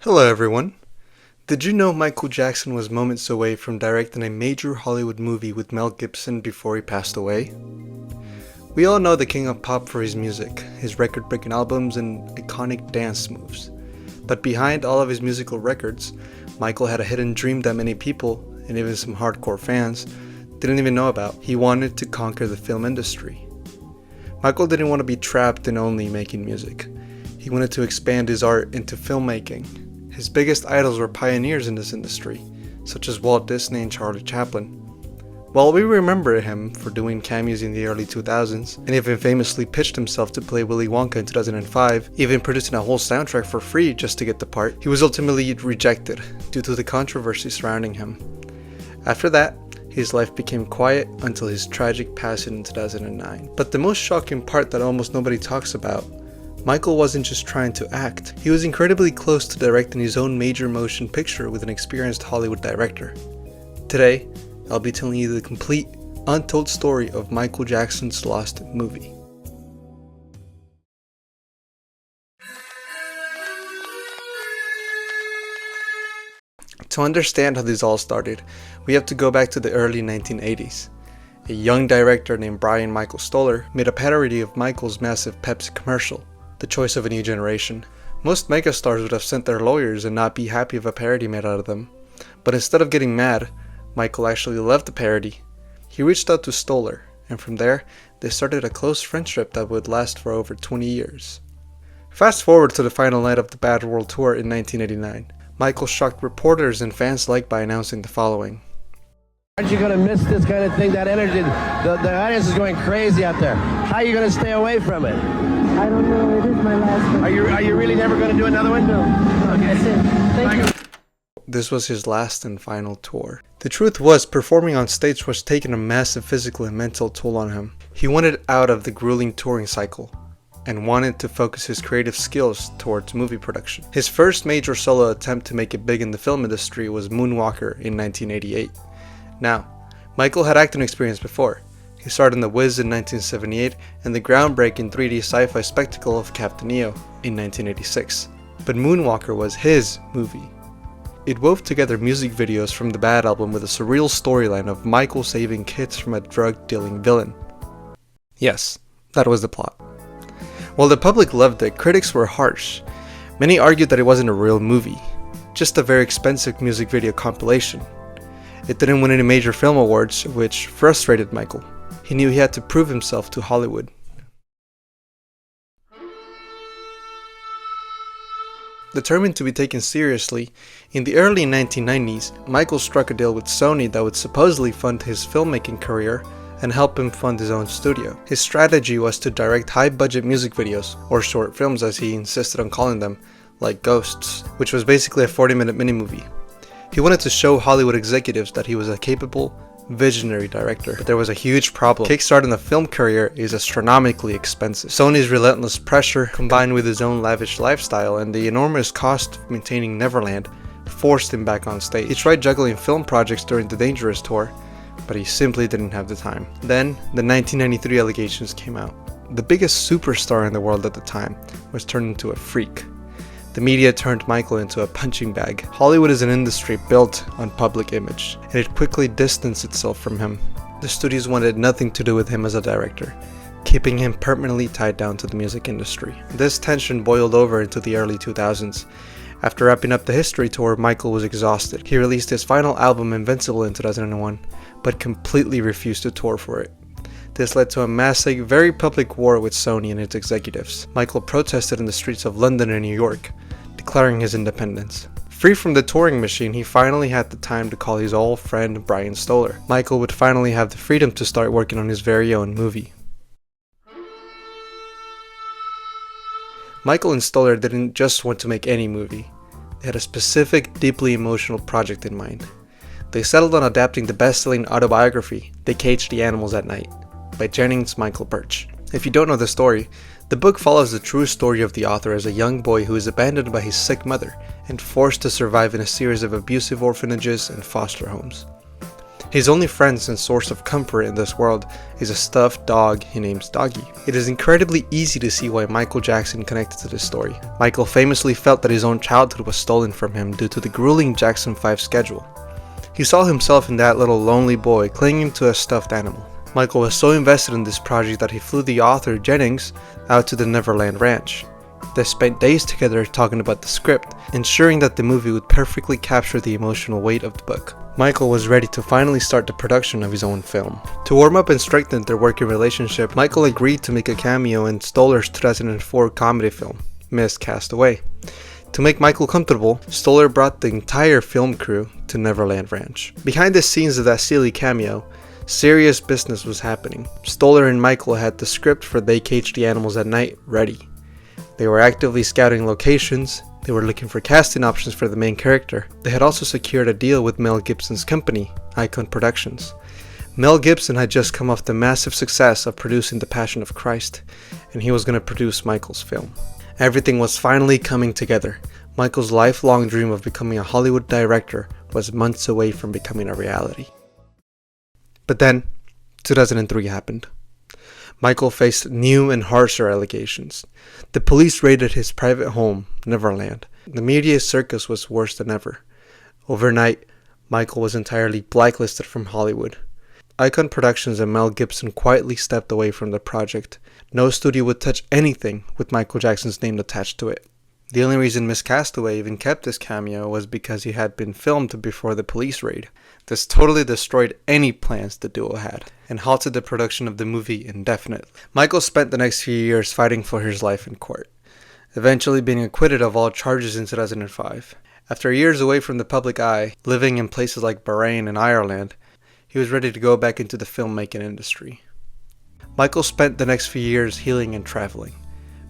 Hello everyone. Did you know Michael Jackson was moments away from directing a major Hollywood movie with Mel Gibson before he passed away? We all know the king of pop for his music, his record-breaking albums and iconic dance moves. But behind all of his musical records, Michael had a hidden dream that many people, and even some hardcore fans, didn't even know about. He wanted to conquer the film industry. Michael didn't want to be trapped in only making music. He wanted to expand his art into filmmaking. His biggest idols were pioneers in this industry, such as Walt Disney and Charlie Chaplin. While we remember him for doing cameos in the early 2000s, and even famously pitched himself to play Willy Wonka in 2005, even producing a whole soundtrack for free just to get the part, he was ultimately rejected due to the controversy surrounding him. After that, his life became quiet until his tragic passing in 2009. But the most shocking part that almost nobody talks about, Michael wasn't just trying to act, he was incredibly close to directing his own major motion picture with an experienced Hollywood director. Today, I'll be telling you the complete, untold story of Michael Jackson's lost movie. To understand how this all started, we have to go back to the early 1980s. A young director named Brian Michael Stoller made a parody of Michael's massive Pepsi commercial, The Choice of a New Generation. Most megastars would have sent their lawyers and not be happy if a parody made out of them. But instead of getting mad, Michael actually loved the parody. He reached out to Stoller, and from there, they started a close friendship that would last for over 20 years. Fast forward to the final night of the Bad World Tour in 1989. Michael shocked reporters and fans alike by announcing the following. Aren't you going to miss this kind of thing, that energy? The audience is going crazy out there. How are you going to stay away from it? I don't know. It is my last one. Are you really never going to do another one? No. Okay. That's it. Thank you. This was his last and final tour. The truth was, performing on stage was taking a massive physical and mental toll on him. He wanted out of the grueling touring cycle and wanted to focus his creative skills towards movie production. His first major solo attempt to make it big in the film industry was Moonwalker in 1988. Now, Michael had acting experience before. He starred in The Wiz in 1978 and the groundbreaking 3D sci-fi spectacle of Captain EO in 1986. But Moonwalker was his movie. It wove together music videos from the Bad album with a surreal storyline of Michael saving kids from a drug-dealing villain. Yes, that was the plot. While the public loved it, critics were harsh. Many argued that it wasn't a real movie, just a very expensive music video compilation. It didn't win any major film awards, which frustrated Michael. He knew he had to prove himself to Hollywood. Determined to be taken seriously, in the early 1990s, Michael struck a deal with Sony that would supposedly fund his filmmaking career and help him fund his own studio. His strategy was to direct high-budget music videos, or short films as he insisted on calling them, like Ghosts, which was basically a 40-minute mini-movie. He wanted to show Hollywood executives that he was a capable, visionary director. But there was a huge problem. Kickstarting a film career is astronomically expensive. Sony's relentless pressure, combined with his own lavish lifestyle and the enormous cost of maintaining Neverland, forced him back on stage. He tried juggling film projects during the Dangerous tour, but he simply didn't have the time. Then, the 1993 allegations came out. The biggest superstar in the world at the time was turned into a freak. The media turned Michael into a punching bag. Hollywood is an industry built on public image, and it quickly distanced itself from him. The studios wanted nothing to do with him as a director, keeping him permanently tied down to the music industry. This tension boiled over into the early 2000s. After wrapping up the History Tour, Michael was exhausted. He released his final album, Invincible, in 2001, but completely refused to tour for it. This led to a massive, very public war with Sony and its executives. Michael protested in the streets of London and New York, declaring his independence. Free from the touring machine, he finally had the time to call his old friend Brian Stoller. Michael would finally have the freedom to start working on his very own movie. Michael and Stoller didn't just want to make any movie. They had a specific, deeply emotional project in mind. They settled on adapting the best-selling autobiography, They Caged the Animals at Night, by Jennings Michael Birch. If you don't know the story, the book follows the true story of the author as a young boy who is abandoned by his sick mother and forced to survive in a series of abusive orphanages and foster homes. His only friend and source of comfort in this world is a stuffed dog he names Doggy. It is incredibly easy to see why Michael Jackson connected to this story. Michael famously felt that his own childhood was stolen from him due to the grueling Jackson 5 schedule. He saw himself in that little lonely boy clinging to a stuffed animal. Michael was so invested in this project that he flew the author, Jennings, out to the Neverland Ranch. They spent days together talking about the script, ensuring that the movie would perfectly capture the emotional weight of the book. Michael was ready to finally start the production of his own film. To warm up and strengthen their working relationship, Michael agreed to make a cameo in Stoller's 2004 comedy film, Miss Castaway. To make Michael comfortable, Stoller brought the entire film crew to Neverland Ranch. Behind the scenes of that silly cameo, serious business was happening. Stoller and Michael had the script for They Cage the Animals at Night ready. They were actively scouting locations. They were looking for casting options for the main character. They had also secured a deal with Mel Gibson's company, Icon Productions. Mel Gibson had just come off the massive success of producing The Passion of Christ, and he was going to produce Michael's film. Everything was finally coming together. Michael's lifelong dream of becoming a Hollywood director was months away from becoming a reality. But then, 2003 happened. Michael faced new and harsher allegations. The police raided his private home, Neverland. The media circus was worse than ever. Overnight, Michael was entirely blacklisted from Hollywood. Icon Productions and Mel Gibson quietly stepped away from the project. No studio would touch anything with Michael Jackson's name attached to it. The only reason Miss Castaway even kept this cameo was because he had been filmed before the police raid. This totally destroyed any plans the duo had, and halted the production of the movie indefinitely. Michael spent the next few years fighting for his life in court, eventually being acquitted of all charges in 2005. After years away from the public eye, living in places like Bahrain and Ireland, he was ready to go back into the filmmaking industry. Michael spent the next few years healing and traveling,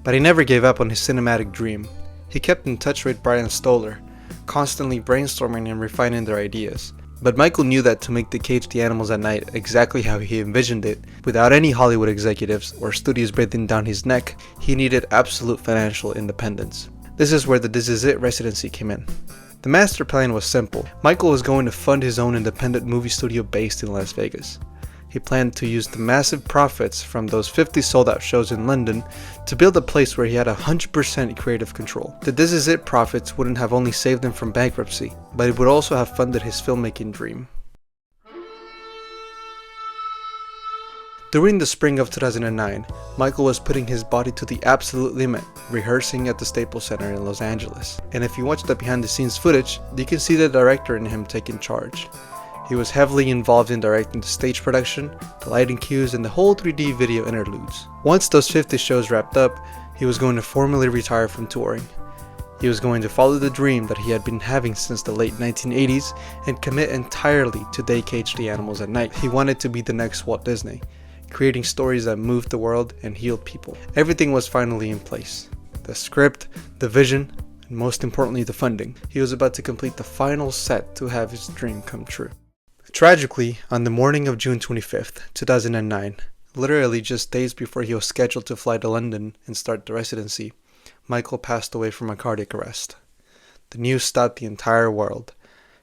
but he never gave up on his cinematic dream. He kept in touch with Brian Stoller, constantly brainstorming and refining their ideas. But Michael knew that to make They Cage the Animals at Night exactly how he envisioned it, without any Hollywood executives or studios breathing down his neck, he needed absolute financial independence. This is where the This Is It residency came in. The master plan was simple. Michael was going to fund his own independent movie studio based in Las Vegas. He planned to use the massive profits from those 50 sold-out shows in London to build a place where he had 100% creative control. The This Is It profits wouldn't have only saved him from bankruptcy, but it would also have funded his filmmaking dream. During the spring of 2009, Michael was putting his body to the absolute limit, rehearsing at the Staples Center in Los Angeles. And if you watch the behind-the-scenes footage, you can see the director in him taking charge. He was heavily involved in directing the stage production, the lighting cues, and the whole 3D video interludes. Once those 50 shows wrapped up, he was going to formally retire from touring. He was going to follow the dream that he had been having since the late 1980s and commit entirely to They Cage the Animals at Night. He wanted to be the next Walt Disney, creating stories that moved the world and healed people. Everything was finally in place. The script, the vision, and most importantly the funding. He was about to complete the final set to have his dream come true. Tragically, on the morning of June 25th, 2009, literally just days before he was scheduled to fly to London and start the residency, Michael passed away from a cardiac arrest. The news stopped the entire world.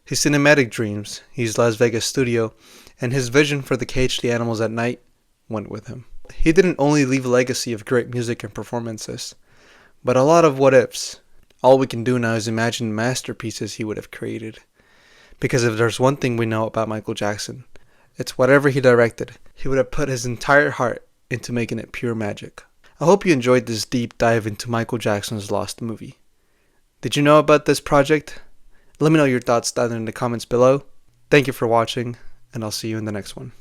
His cinematic dreams, his Las Vegas studio, and his vision for the Cage the Animals at Night went with him. He didn't only leave a legacy of great music and performances, but a lot of what-ifs. All we can do now is imagine masterpieces he would have created. Because if there's one thing we know about Michael Jackson, it's whatever he directed, he would have put his entire heart into making it pure magic. I hope you enjoyed this deep dive into Michael Jackson's lost movie. Did you know about this project? Let me know your thoughts down in the comments below. Thank you for watching, and I'll see you in the next one.